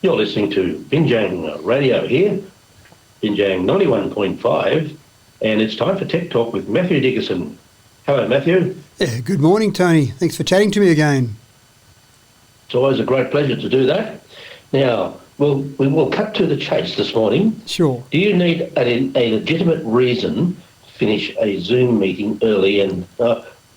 You're listening to Binjang Radio here, Binjang 91.5, and it's time for Tech Talk with Matthew Dickerson. Hello, Matthew. Yeah, good morning, Tony. Thanks for chatting to me again. It's always a great pleasure to do that. Now, we will cut to the chase this morning. Sure. Do you need a legitimate reason to finish a Zoom meeting early? And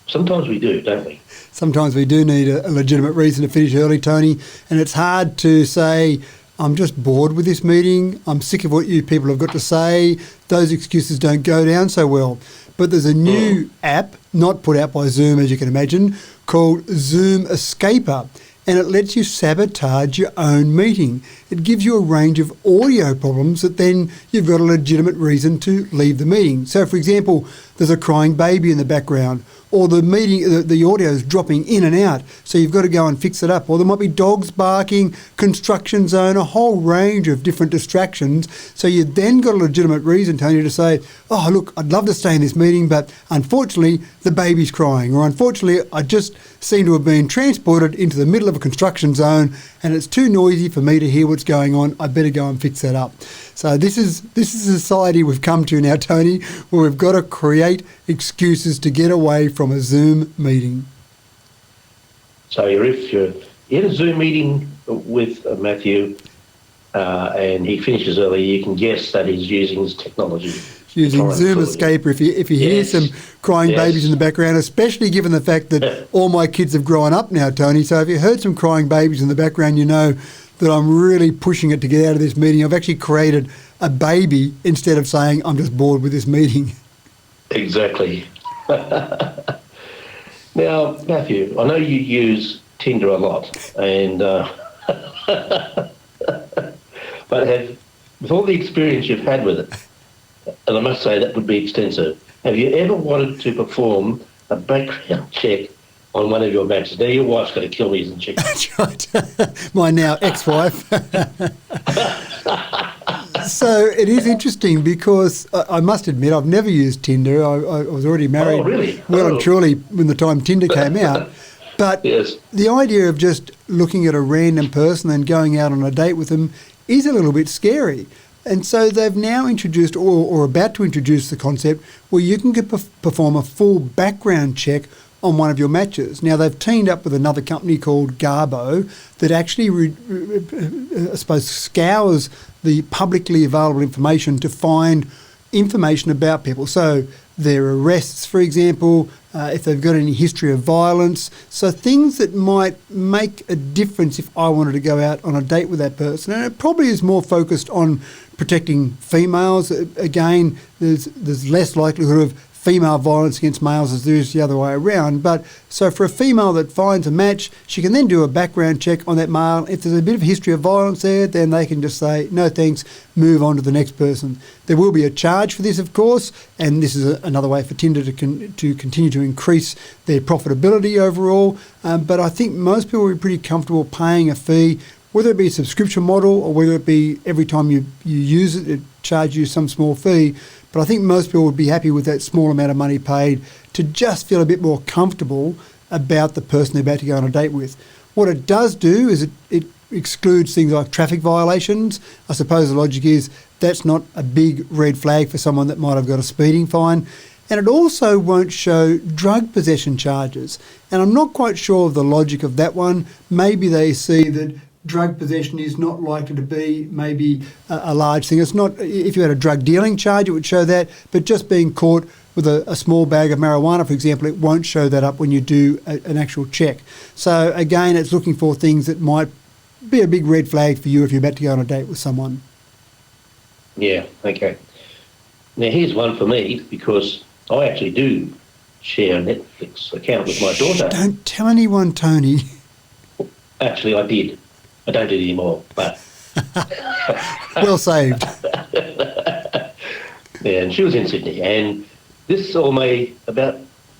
sometimes we do, don't we? Sometimes we do need a legitimate reason to finish early, Tony, and it's hard to say, I'm just bored with this meeting, I'm sick of what you people have got to say. Those excuses don't go down so well. But there's a new app, not put out by Zoom, as you can imagine, called Zoom Escaper, and it lets you sabotage your own meeting. It gives you a range of audio problems that then you've got a legitimate reason to leave the meeting. So, for example, there's a crying baby in the background, or the audio is dropping in and out, so you've got to go and fix it up. Or there might be dogs barking, construction zone, a whole range of different distractions. So you then got a legitimate reason, Tony, to say, oh, look, I'd love to stay in this meeting, but unfortunately the baby's crying, or unfortunately I just seem to have been transported into the middle of a construction zone and it's too noisy for me to hear what's going on. I better go and fix that up. So this is a society we've come to now, Tony, where we've got to create excuses to get away from a Zoom meeting. So if you're in a Zoom meeting with Matthew and he finishes early, you can guess that he's using his technology. Using Zoom Escaper, if you hear some crying babies in the background, especially given the fact that all my kids have grown up now, Tony. So if you heard some crying babies in the background, you know that I'm really pushing it to get out of this meeting. I've actually created a baby instead of saying I'm just bored with this meeting. Exactly. Now, Matthew, I know you use Tinder a lot, and but with all the experience you've had with it, and I must say that would be extensive, have you ever wanted to perform a background check on one of your matches? Now, your wife's going to kill me, isn't she? That's right. My now ex-wife. So it is interesting because I must admit I've never used Tinder. I was already married and truly when the time Tinder came out. But the idea of just looking at a random person and going out on a date with them is a little bit scary. And so they've now introduced or about to introduce the concept where you can perform a full background check on one of your matches. Now, they've teamed up with another company called Garbo that actually, I suppose, scours the publicly available information to find information about people. So their arrests, for example, if they've got any history of violence. So things that might make a difference if I wanted to go out on a date with that person. And it probably is more focused on protecting females. Again, there's less likelihood of female violence against males as there is the other way around. But so for a female that finds a match, she can then do a background check on that male. If there's a bit of a history of violence there, then they can just say, no thanks, move on to the next person. There will be a charge for this, of course, and this is another way for Tinder to continue to increase their profitability overall. But I think most people will be pretty comfortable paying a fee, whether it be a subscription model or whether it be every time you use it, it charges you some small fee. But I think most people would be happy with that small amount of money paid to just feel a bit more comfortable about the person they're about to go on a date with. What it does do is it excludes things like traffic violations. I suppose the logic is that's not a big red flag for someone that might have got a speeding fine. And it also won't show drug possession charges. And I'm not quite sure of the logic of that one. Maybe they see that drug possession is not likely to be maybe a large thing. It's not, if you had a drug dealing charge, it would show that, but just being caught with a small bag of marijuana, for example, it won't show that up when you do an actual check. So again, it's looking for things that might be a big red flag for you if you're about to go on a date with someone. Yeah, okay. Now here's one for me, because I actually do share a Netflix account with my daughter. Don't tell anyone, Tony. Actually, I did. I don't do it anymore, but... Well saved. Yeah, and she was in Sydney, and this all may about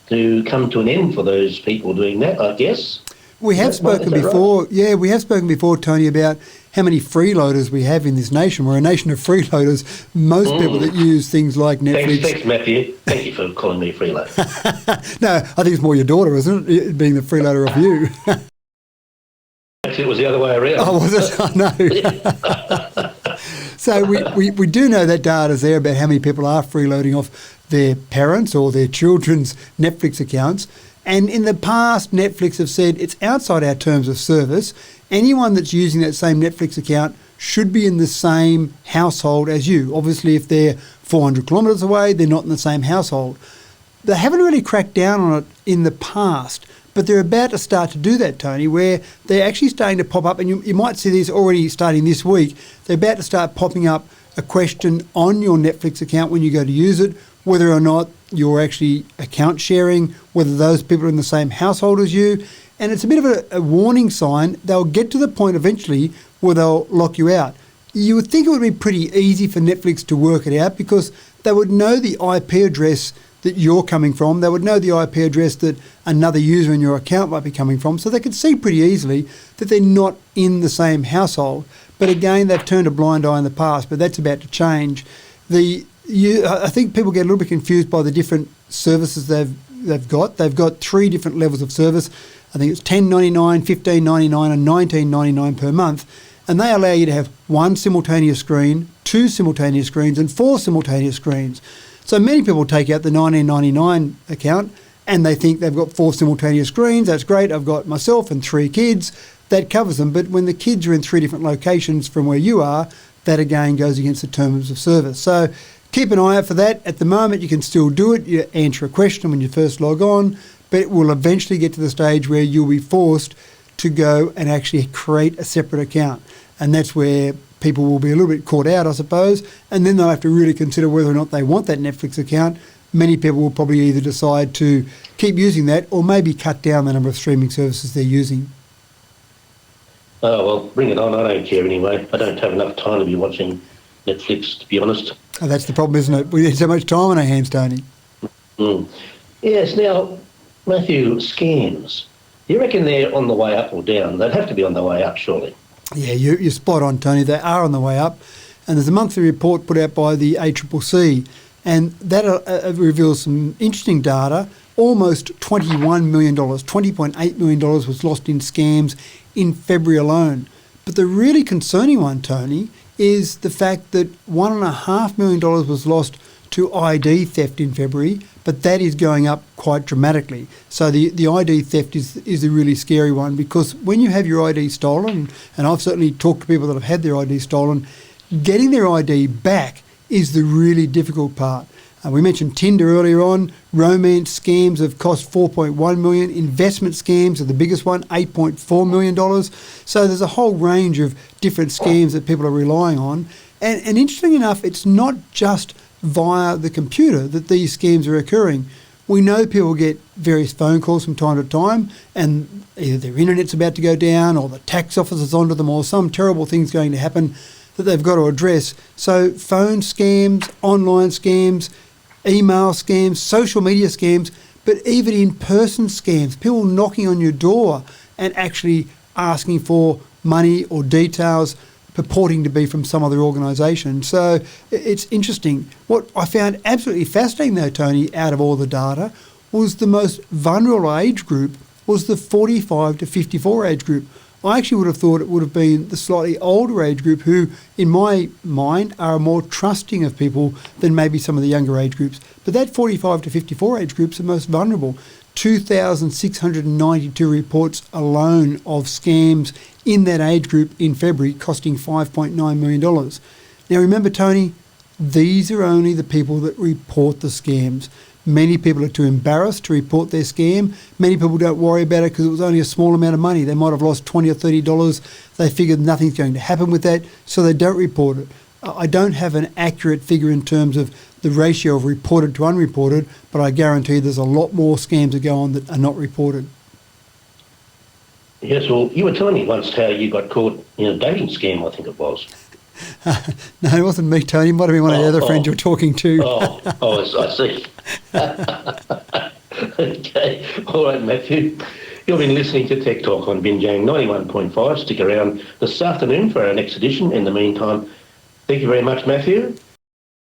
to come to an end for those people doing that, I guess. We have spoken before, right? Yeah, we have spoken before, Tony, about how many freeloaders we have in this nation. We're a nation of freeloaders. Most people that use things like Netflix... Thanks, Matthew. Thank you for calling me a freeloader. No, I think it's more your daughter, isn't it, being the freeloader of you. Actually, it was the other way around. Oh, was it? I know. So we do know that data's there about how many people are freeloading off their parents' or their children's Netflix accounts. And in the past, Netflix have said it's outside our terms of service. Anyone that's using that same Netflix account should be in the same household as you. Obviously, if they're 400 kilometres away, they're not in the same household. They haven't really cracked down on it in the past, but they're about to start to do that, Tony, where they're actually starting to pop up, and you might see these already starting this week. They're about to start popping up a question on your Netflix account when you go to use it, whether or not you're actually account sharing, whether those people are in the same household as you. And it's a bit of a warning sign. They'll get to the point eventually where they'll lock you out. You would think it would be pretty easy for Netflix to work it out because they would know the IP address that you're coming from. They would know the IP address that another user in your account might be coming from. So they could see pretty easily that they're not in the same household. But again, they've turned a blind eye in the past, but that's about to change. I think people get a little bit confused by the different services they've got. They've got 3 different levels of service. I think it's $10.99, $15.99 and $19.99 per month. And they allow you to have 1 simultaneous screen, 2 simultaneous screens and 4 simultaneous screens. So many people take out the $19.99 account and they think they've got 4 simultaneous screens. That's great. I've got myself and 3 kids. That covers them. But when the kids are in 3 different locations from where you are, that again goes against the terms of service. So keep an eye out for that. At the moment, you can still do it. You answer a question when you first log on, but it will eventually get to the stage where you'll be forced to go and actually create a separate account. And that's where people will be a little bit caught out, I suppose, and then they'll have to really consider whether or not they want that Netflix account. Many people will probably either decide to keep using that or maybe cut down the number of streaming services they're using. Oh, well, bring it on. I don't care anyway. I don't have enough time to be watching Netflix, to be honest. Oh, that's the problem, isn't it? We need so much time on our hands, Tony. Yes, now, Matthew, scams. Do you reckon they're on the way up or down? They'd have to be on the way up, surely. Yeah, you're spot on, Tony. They are on the way up. And there's a monthly report put out by the ACCC, and that reveals some interesting data. Almost $21 million, $20.8 million was lost in scams in February alone. But the really concerning one, Tony, is the fact that $1.5 million was lost to ID theft in February, but that is going up quite dramatically. So the ID theft is a really scary one, because when you have your ID stolen, and I've certainly talked to people that have had their ID stolen, getting their ID back is the really difficult part. We mentioned Tinder earlier on. Romance scams have cost $4.1 million. Investment scams are the biggest one, $8.4 million. So there's a whole range of different scams that people are relying on. And interestingly enough, it's not just via the computer that these scams are occurring. We know people get various phone calls from time to time, and either their internet's about to go down or the tax office is onto them or some terrible thing's going to happen that they've got to address. So phone scams, online scams, email scams, social media scams, but even in-person scams, people knocking on your door and actually asking for money or details purporting to be from some other organisation. So it's interesting. What I found absolutely fascinating though, Tony, out of all the data, was the most vulnerable age group was the 45 to 54 age group. I actually would have thought it would have been the slightly older age group who, in my mind, are more trusting of people than maybe some of the younger age groups. But that 45 to 54 age group's the most vulnerable. 2,692 reports alone of scams in that age group in February, costing $5.9 million. Now remember, Tony, these are only the people that report the scams. Many people are too embarrassed to report their scam. Many people don't worry about it because it was only a small amount of money. They might have lost $20 or $30. They figured nothing's going to happen with that, so they don't report it. I don't have an accurate figure in terms of the ratio of reported to unreported, but I guarantee there's a lot more scams that go on that are not reported. Yes, well, you were telling me once how you got caught in a dating scam, I think it was. No, it wasn't me, Tony. It might have been one of the other friends you were talking to. I see. Okay. All right, Matthew. You've been listening to Tech Talk on Binjang 91.5. Stick around this afternoon for our next edition. In the meantime, thank you very much, Matthew.